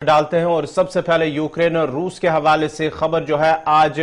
डालते हैं और सबसे पहले यूक्रेन और रूस के हवाले से खबर जो है आज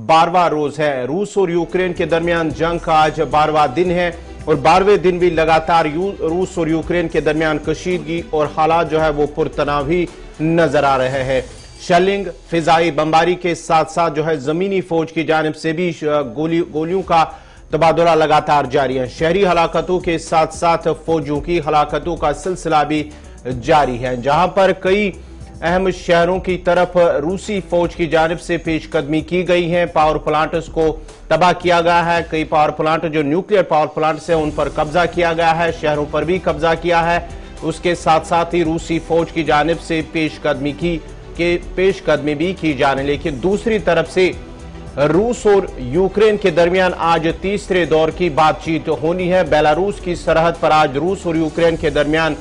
12वां रोज है। रूस और यूक्रेन के दरमियान जंग का आज 12वां दिन है और 12वें दिन भी लगातार रूस और यूक्रेन के दरमियान कशीदगी और हालात जो है वो पुरतनावी नजर आ रहे हैं। शेलिंग, फिजाई बमबारी के साथ साथ जो है जमीनी फौज की जानिब से भी गोलियों का तबादला लगातार जारी है। शहरी हलाकतों के साथ साथ फौजियों की हलाकतों का सिलसिला भी जारी है, जहां पर कई अहम शहरों की तरफ रूसी फौज की जानिब से पेशकदमी की गई है। पावर प्लांट्स को तबाह किया गया है। कई पावर प्लांट जो न्यूक्लियर पावर प्लांट्स हैं उन पर कब्जा किया गया है, शहरों पर भी कब्जा किया है। उसके साथ साथ ही रूसी फौज की जानिब से पेशकदमी भी की जाने, लेकिन दूसरी तरफ से रूस और यूक्रेन के दरमियान आज तीसरे दौर की बातचीत होनी है। बेलारूस की सरहद पर आज रूस और यूक्रेन के दरमियान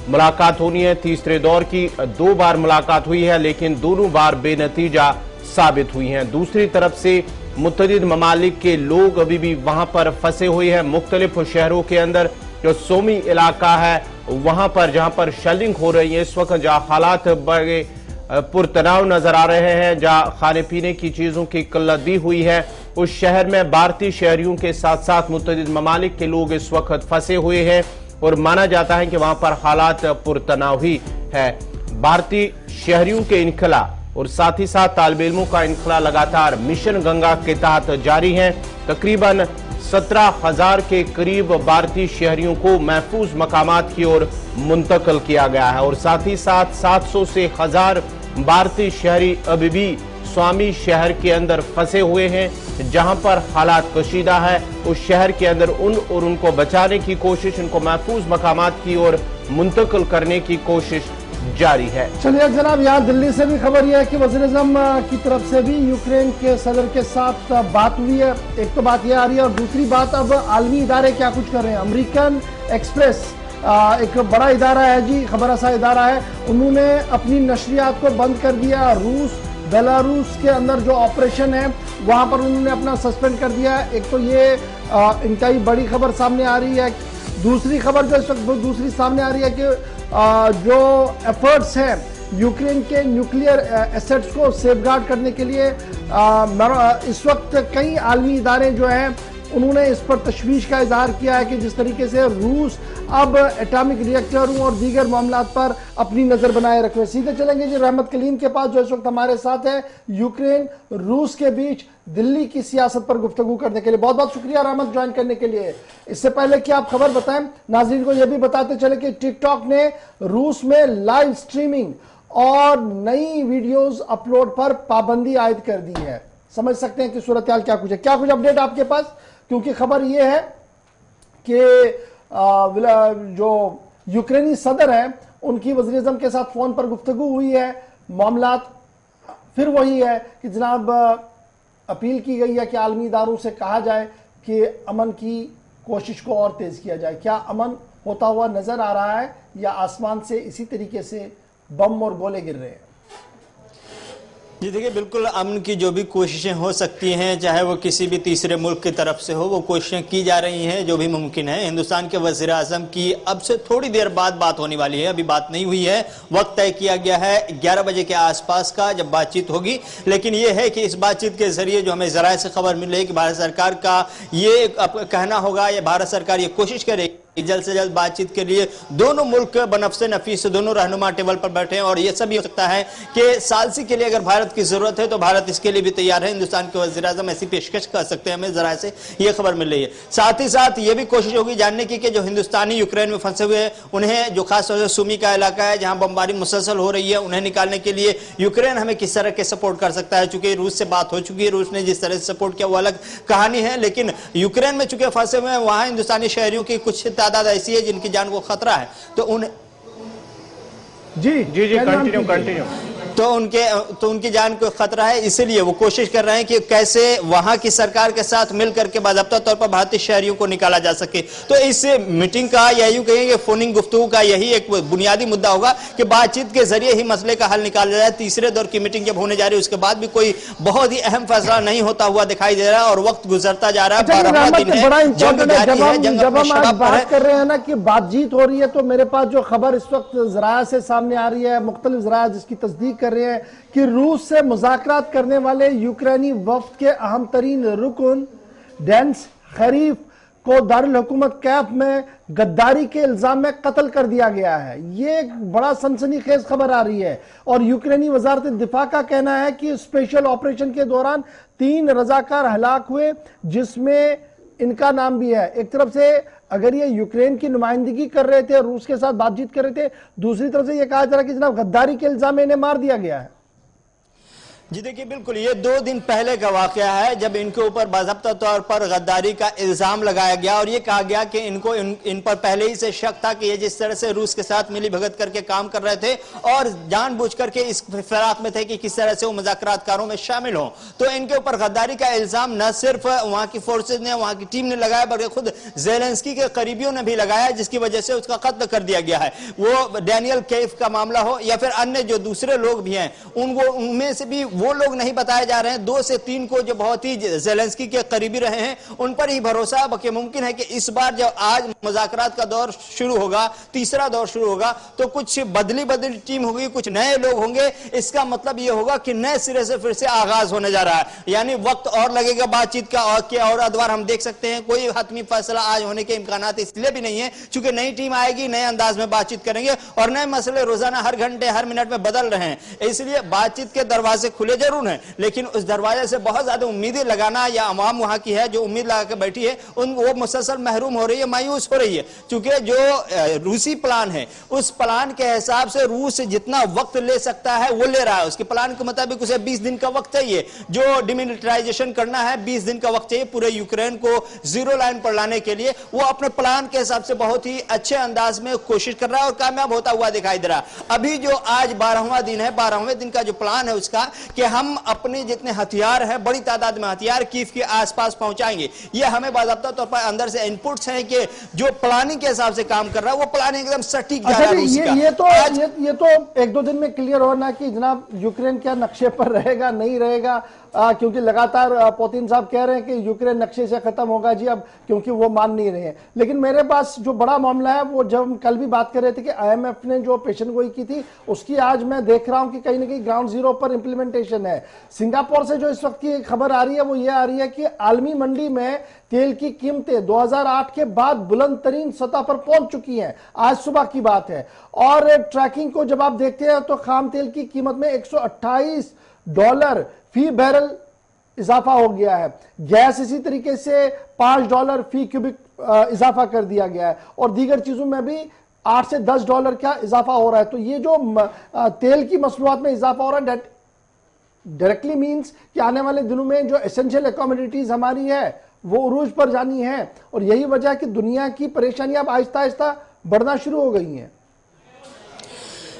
मुलाकात होनी है। तीसरे दौर की 2 बार मुलाकात हुई है, लेकिन दोनों बार बेनतीजा साबित हुई हैं। दूसरी तरफ से मुत्तदिद ममालिक के लोग अभी भी वहां पर फंसे हुए हैं। मुख्तलिफ शहरों के अंदर जो सोमी इलाका है वहां पर जहां पर शेलिंग हो रही है इस वक्त, जहां हालात बड़े पुरतनाव नजर आ रहे हैं, जहां खाने पीने की चीजों की किल्लत भी हुई है, उस शहर में भारतीय शहरियों के साथ साथ मुत्तदिद ममालिक के लोग इस वक्त फंसे हुए हैं और माना जाता है कि वहां पर हालात पुरतनाव ही है। भारतीय शहरियों के इनखला और साथ ही साथ तालिब इल्मों का इनखला लगातार मिशन गंगा के तहत जारी है। तकरीबन 17,000 के करीब भारतीय शहरियों को महफूज मकामात की ओर मुंतकिल किया गया है और साथ ही साथ 700 से 1000 भारतीय शहरी अभी भी स्वामी शहर के अंदर फंसे हुए हैं, जहां पर हालात कशीदा है। उस शहर के अंदर उनको बचाने की कोशिश, उनको महफूज मकामात की ओर मुंतकिल करने की कोशिश जारी है। चलिए जनाब, यहाँ दिल्ली से भी खबर यह है कि वज़ीर-ए-आज़म की तरफ से भी यूक्रेन के सदर के साथ बात हुई है। एक तो बात यह आ रही है और दूसरी बात अब आलमी इदारे क्या कुछ कर रहे हैं। अमेरिकन एक्सप्रेस एक बड़ा इदारा है जी, खबर ऐसा इदारा है, उन्होंने अपनी नशरियात को बंद कर दिया। रूस बेलारूस के अंदर जो ऑपरेशन है वहां पर उन्होंने अपना सस्पेंड कर दिया है। एक तो ये इनका ही बड़ी खबर सामने आ रही है। दूसरी खबर जो इस वक्त दूसरी सामने आ रही है कि जो एफर्ट्स हैं यूक्रेन के न्यूक्लियर एसेट्स को सेफगार्ड करने के लिए इस वक्त कई आलमी इदारे जो हैं उन्होंने इस पर तशवीश का इजहार किया है कि जिस तरीके से रूस अब एटॉमिक रिएक्टरों और दीगर मामलात पर अपनी नजर बनाए रखे। सीधे चलेंगे जी रहमत कलीम के पास जो इस वक्त हमारे साथ है यूक्रेन रूस के बीच दिल्ली की सियासत पर गुफ्तगू करने के लिए। बहुत बहुत शुक्रिया रहमत ज्वाइन करने के लिए। इससे पहले कि आप खबर बताएं, नाज़रीन को यह भी बताते चले कि टिकटॉक ने रूस में लाइव स्ट्रीमिंग और नई वीडियोस अपलोड पर पाबंदी आयद कर दी है। समझ सकते हैं कि सूरत हाल क्या कुछ अपडेट आपके पास, क्योंकि खबर यह है कि जो यूक्रेनी सदर है उनकी वज़ीर-ए-आज़म के साथ फोन पर गुफ्तगू हुई है। मामलात फिर वही है कि जनाब अपील की गई है कि आलमी इदारों से कहा जाए कि अमन की कोशिश को और तेज किया जाए। क्या अमन होता हुआ नजर आ रहा है या आसमान से इसी तरीके से बम और गोले गिर रहे हैं? जी देखिए, बिल्कुल अमन की जो भी कोशिशें हो सकती हैं, चाहे वो किसी भी तीसरे मुल्क की तरफ से हो, वो कोशिशें की जा रही हैं जो भी मुमकिन है। हिंदुस्तान के वज़ीर आज़म की अब से थोड़ी देर बाद बात होने वाली है, अभी बात नहीं हुई है। वक्त तय किया गया है 11 बजे के आसपास का जब बातचीत होगी, लेकिन ये है कि इस बातचीत के जरिए जो हमें ज़राए से खबर मिल रही है कि भारत सरकार का ये कहना होगा या भारत सरकार ये कोशिश करेगी जल्द से जल्द बातचीत के लिए दोनों मुल्क बनफसे नफीस दोनों रहनुमा टेबल पर बैठे हैं। और यह सब भी हो सकता है कि सालसी के लिए अगर भारत की जरूरत है तो भारत इसके लिए भी तैयार है। हिंदुस्तान के वज़ीर आज़म ऐसी पेशकश कर सकते हैं, हमें जराए से यह खबर मिल रही है। साथ ही साथ ये भी कोशिश होगी जानने की कि जो हिंदुस्तानी यूक्रेन में फंसे हुए हैं उन्हें, जो खासतौर से सुमी का इलाका है जहां बमबारी मुसलसल हो रही है, उन्हें निकालने के लिए यूक्रेन हमें किस तरह के सपोर्ट कर सकता है। चूंकि रूस से बात हो चुकी है, रूस ने जिस तरह से सपोर्ट किया वो अलग कहानी है, लेकिन यूक्रेन में चूंकि फंसे हुए हैं वहां हिंदुस्तानी शहरियों की कुछ तादाद ऐसी है जिनकी जान को खतरा है, तो उन्हें जी कंटिन्यू तो उनकी जान को खतरा है, इसीलिए वो कोशिश कर रहे हैं कि कैसे वहां की सरकार के साथ मिलकर के बाज़ाब्ता तौर पर भारतीय शहरियों को निकाला जा सके। तो इस मीटिंग का या यूं कहेंगे फोनिंग गुफ्तगू का यही एक बुनियादी मुद्दा होगा कि बातचीत के जरिए ही मसले का हल निकाला जाए। तीसरे दौर की मीटिंग जब होने जा रही है उसके बाद भी कोई बहुत ही अहम फैसला नहीं होता हुआ दिखाई दे रहा है और वक्त गुजरता जा रहा है। 12वां दिन है, जंग जारी है, जंग जब हम आज बात पर है। कर रहे हैं ना कि बातचीत हो रही है, तो मेरे पास जो खबर इस वक्त जराया से सामने आ रही है, मुख्तलिफ जराया जिसकी तस्दीक कर रहे हैं कि रूस से मुज़ाकरात करने वाले यूक्रेनी वफ्द के अहम तरीन रुकन डेंस खरीफ को दारुल हुकूमत कैफ में गद्दारी के इल्जाम में कत्ल कर दिया गया है। ये एक बड़ा सनसनीखेज खबर आ रही है और यूक्रेनी वजारत दिफा का कहना है कि स्पेशल ऑपरेशन के दौरान 3 रजाकार हलाक हुए, जिसमें इनका नाम भी है। एक तरफ से अगर ये यूक्रेन की नुमाइंदगी कर रहे थे, रूस के साथ बातचीत कर रहे थे, दूसरी तरफ से ये कहा जा रहा है कि जनाब गद्दारी के इल्जाम में इन्हें मार दिया गया है। जी देखिए, बिल्कुल ये 2 दिन पहले का वाकया है जब इनके ऊपर बाज़ाब्ता तौर पर गद्दारी का इल्जाम लगाया गया और ये कहा गया कि इन पर पहले ही से शक था कि ये जिस तरह से रूस के साथ मिली भगत करके काम कर रहे थे और जानबूझ करके इस फिराक में थे कि किस तरह से वो मुज़ाकरातकारों में शामिल हों। तो इनके ऊपर गद्दारी का इल्जाम न सिर्फ वहां की फोर्सेज ने, वहां की टीम ने लगाया, बल्कि खुद ज़ेलेंस्की के करीबियों ने भी लगाया, जिसकी वजह से उसका कत्ल कर दिया गया है। वो डैनियल केफ का मामला हो या फिर अन्य जो दूसरे लोग भी हैं, उनमें से भी वो लोग नहीं बताए जा रहे हैं। 2 से 3 को जो बहुत ही ज़ेलेंस्की के करीबी रहे हैं उन पर ही भरोसा है। बल्कि मुमकिन है कि इस बार जब आज मुज़ाकरात का दौर शुरू होगा, तीसरा दौर शुरू होगा, तो कुछ बदली टीम होगी, कुछ नए लोग होंगे। इसका मतलब यह होगा कि नए सिरे से फिर से आगाज होने जा रहा है, यानी वक्त और लगेगा बातचीत का और अदवार हम देख सकते हैं। कोई हतमी फैसला आज होने के इम्कानात इसलिए भी नहीं है क्योंकि नई टीम आएगी, नए अंदाज में बातचीत करेंगे और नए मसले रोजाना हर घंटे हर मिनट में बदल रहे हैं। इसलिए बातचीत के दरवाजे खुले जरूर है, लेकिन उस दरवाजे से बहुत ज्यादा उम्मीदें लगाना, या अवाम वहां की है जो उम्मीद लगा के बैठी है, वो मुसलसल महरूम हो रही है, मायूस हो रही है। क्योंकि जो रूसी प्लान है उस प्लान के हिसाब से रूस जितना वक्त ले सकता है वो ले रहा है। उसके प्लान के मुताबिक उसे 20 दिन का वक्त चाहिए, जो डिमिलिटराइजेशन करना है 20 दिन का वक्त चाहिए पूरे यूक्रेन को जीरो लाइन पर लाने के लिए। वो अपने प्लान के हिसाब से बहुत ही अच्छे अंदाज में कोशिश कर रहा है और कामयाब होता हुआ दिखाई दे रहा है। अभी जो आज 12वां दिन है, 12वें दिन का जो प्लान है उसका कि हम अपने जितने हथियार हैं, बड़ी तादाद में हथियार कीव के आसपास पहुंचाएंगे। ये हमें बाज़ाब्ता तौर पर अंदर से इनपुट्स हैं कि जो प्लानिंग के हिसाब से काम कर रहा है वो प्लानिंग एकदम सटीक जा रहा है। ये तो 1-2 दिन में क्लियर होना कि जनाब यूक्रेन क्या नक्शे पर रहेगा, नहीं रहेगा, क्योंकि लगातार पुतिन साहब कह रहे हैं कि यूक्रेन नक्शे से खत्म होगा जी अब, क्योंकि वो मान नहीं रहे हैं। लेकिन मेरे पास जो बड़ा मामला है वो जब हम कल भी बात कर रहे थे कि IMF ने जो पेशन गोई की थी उसकी आज मैं देख रहा हूं कि कहीं ना कहीं ग्राउंड जीरो पर इंप्लीमेंटेशन है। सिंगापुर से जो इस वक्त की खबर आ रही है वो ये आ रही है कि आलमी मंडी में तेल की कीमतें 2008 के बाद बुलंद तरीन सतह पर पहुंच चुकी हैं। आज सुबह की बात है और ट्रैकिंग को जब आप देखते हैं तो खाम तेल की कीमत में $128 फी बैरल इजाफा हो गया है। गैस इसी तरीके से $5 फी क्यूबिक इजाफा कर दिया गया है और दीगर चीजों में भी $8 से $10 का इजाफा हो रहा है। तो ये जो तेल की मसनूआत में इजाफा हो रहा है दैट डायरेक्टली मीन्स कि आने वाले दिनों में जो एसेंशियल कमोडिटीज हमारी है वो उरूज पर जानी है और यही वजह है कि दुनिया की परेशानियां अब आहिस्ता आहिस्ता बढ़ना शुरू हो गई हैं।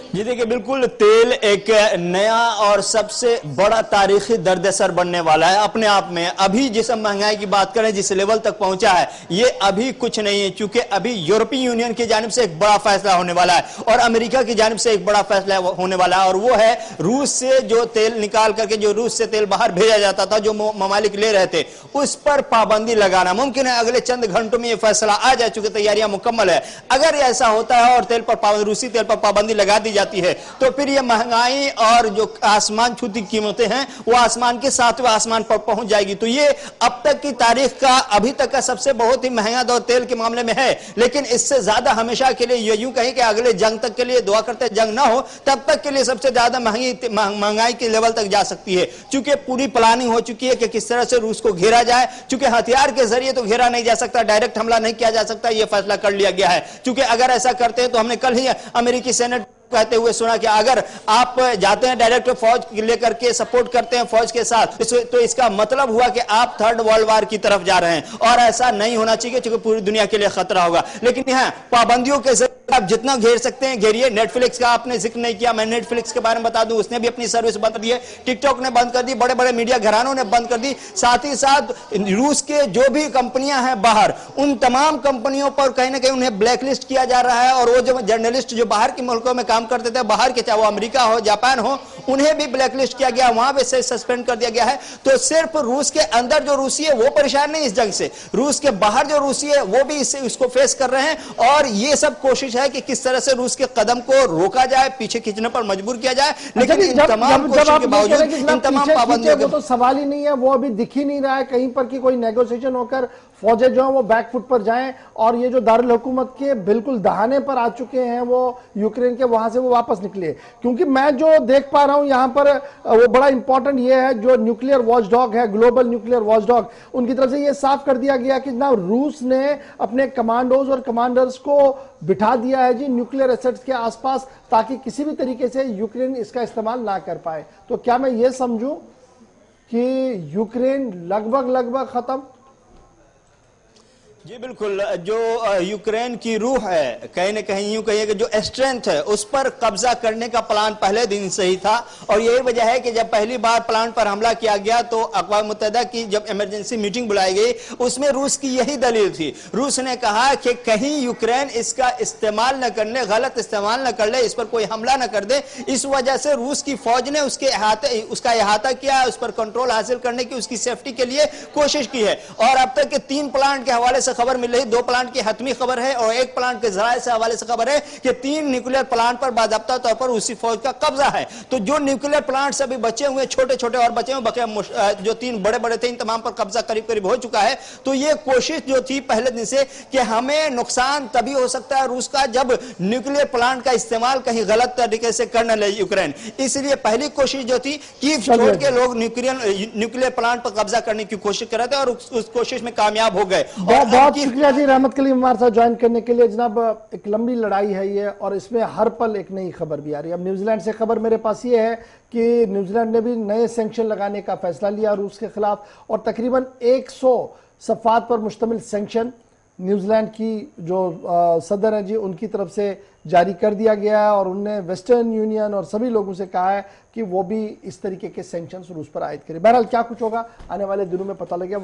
जी देखिए, बिल्कुल तेल एक नया और सबसे बड़ा तारीखी दर्द-ए-सर बनने वाला है अपने आप में। अभी जिस महंगाई की बात करें, जिस लेवल तक पहुंचा है, ये अभी कुछ नहीं है, क्योंकि अभी यूरोपीय यूनियन की जानिब से एक बड़ा फैसला होने वाला है और अमेरिका की जानिब से एक बड़ा फैसला होने वाला है और वो है रूस से जो तेल निकाल करके, जो रूस से तेल बाहर भेजा जाता था, जो ममालिक ले रहे थे, उस पर पाबंदी लगाना। मुमकिन है अगले चंद घंटों में यह फैसला आ जाए, चूंकि तैयारियां मुकम्मल है। अगर ऐसा होता है और तेल पर रूसी तेल पर पाबंदी लगा दी जाती है तो फिर ये महंगाई और जो आसमान छूती कीमतें हैं वो आसमान के 7वें आसमान पर पहुंच जाएगी। तो ये अब तक की तारीख का, अभी तक का सबसे बहुत ही महंगा दौर तेल के मामले में है। लेकिन इससे ज्यादा हमेशा के लिए यूं कहें कि अगले जंग तक के लिए दुआ करते जंग ना हो, तब तक के लिए सबसे ज्यादा महंगाई के लेवल तक जा सकती है। चूंकि पूरी प्लानिंग हो चुकी है कि किस तरह से रूस को घेरा जाए। चूंकि हथियार के जरिए तो घेरा नहीं जा सकता, डायरेक्ट हमला नहीं किया जा सकता, यह फैसला कर लिया गया है। चूंकि अगर ऐसा करते हैं तो हमने कल ही अमेरिकी सेनेट कहते हुए सुना कि अगर आप जाते हैं डायरेक्ट फौज लेकर के सपोर्ट करते हैं फौज के साथ तो इसका मतलब हुआ कि आप थर्ड वर्ल्ड वार की तरफ जा रहे हैं, और ऐसा नहीं होना चाहिए क्योंकि पूरी दुनिया के लिए खतरा होगा। लेकिन यहां पाबंदियों के जरिए आप जितना घेर सकते हैं घेरिए। नेटफ्लिक्स का आपने जिक्र नहीं किया, मैं नेटफ्लिक्स के बारे में बता दूं, उसने भी अपनी सर्विस बंद कर दी है, टिकटॉक ने बंद कर दी, बड़े बड़े मीडिया घरानों ने बंद कर दी। साथ ही साथ रूस के जो भी कंपनियां हैं बाहर, उन तमाम कंपनियों पर कहीं ना कहीं उन्हें ब्लैकलिस्ट किया जा रहा है, और वो जो जर्नलिस्ट जो बाहर के मुल्कों में काम करते थे, बाहर के, चाहे वो अमेरिका हो जापान हो, उन्हें भी ब्लैकलिस्ट किया गया, वहां पे से सस्पेंड कर दिया गया है। तो सिर्फ रूस के अंदर जो रूसी है वो परेशान नहीं इस जंग से, रूस के बाहर जो रूसी है वो भी इसको फेस कर रहे हैं। और ये सब कोशिश है कि किस तरह से रूस के कदम को रोका जाए, पीछे खींचने पर मजबूर किया जाए। लेकिन इन तमाम कोशिशों के बावजूद, इन तमाम पाबंदियों के, तो सवाल ही नहीं है, वो अभी दिख ही नहीं रहा है कहीं पर कि कोई नेगोशिएशन होकर फौजें जो है वो बैकफुट पर जाएं, और ये जो दारुल हुकूमत के बिल्कुल दहाने पर आ चुके हैं वो यूक्रेन के, वहां से वो वापस निकले। क्योंकि मैं जो देख पा रहा हूं यहां पर, वो बड़ा इंपॉर्टेंट ये है, जो न्यूक्लियर वॉचडॉग है, ग्लोबल न्यूक्लियर वॉचडॉग, उनकी तरफ से ये साफ कर दिया गया कि ना रूस ने अपने कमांडोज और कमांडर्स को बिठा दिया है जी न्यूक्लियर एसेट्स के आसपास, ताकि किसी भी तरीके से यूक्रेन इसका इस्तेमाल ना कर पाए। तो क्या मैं ये समझूं कि यूक्रेन लगभग खत्म? जी बिल्कुल, जो यूक्रेन की रूह है, कहीं ना कहीं यूं कहिए कि जो स्ट्रेंथ है, उस पर कब्जा करने का प्लान पहले दिन से ही था। और यही वजह है कि जब पहली बार प्लान पर हमला किया गया तो अक़वाम मुत्तहिदा की जब इमरजेंसी मीटिंग बुलाई गई, उसमें रूस की यही दलील थी। रूस ने कहा कि कहीं यूक्रेन इसका इस्तेमाल न कर ले, गलत इस्तेमाल न कर ले, इस पर कोई हमला न कर दे। इस वजह से रूस की फौज ने उसका अहाता किया, उस पर कंट्रोल हासिल करने की, उसकी सेफ्टी के लिए कोशिश की है। और अब तक के 3 प्लांट के हवाले से खबर मिल रही, 2 प्लांट की हतमी खबर है और 1 प्लांट के जराये से हवाले से खबर है कि 3 न्यूक्लियर प्लांट पर बाज़ाब्ता तौर पर रूसी फौज का कब्जा है। तो जो न्यूक्लियर प्लांट अभी बचे हुए, छोटे छोटे और बचे हुए, जो 3 बड़े बड़े थे, इन तमाम पर कब्जा करीब करीब हो चुका है। तो ये कोशिश जो थी पहले दिन से कि हमें नुकसान तभी हो सकता है रूस का जब न्यूक्लियर प्लांट का इस्तेमाल कहीं गलत तरीके से कर न ले यूक्रेन। इसलिए पहली कोशिश जो थी कीव छोड़ के लोग न्यूक्लियर प्लांट पर कब्जा करने की कोशिश कर रहे थे, और उस कोशिश में कामयाब हो गए। बहुत शुक्रिया जी रहमत कलीम हमारे साथ ज्वाइन करने के लिए। जनाब, एक लंबी लड़ाई है ये, और इसमें हर पल एक नई खबर भी आ रही है। अब न्यूजीलैंड से खबर मेरे पास ये है कि न्यूजीलैंड ने भी नए सैंक्शन लगाने का फैसला लिया रूस के खिलाफ, और तकरीबन 100 सफ़ात पर मुश्तमिल सैंक्शन न्यूजीलैंड की जो सदर हैं जी उनकी तरफ से जारी कर दिया गया है। और उनने वेस्टर्न यूनियन और सभी लोगों से कहा है कि वो भी इस तरीके के सैंक्शंस रूस पर आयद करें। बहरहाल क्या कुछ होगा आने वाले दिनों में पता लगेगा।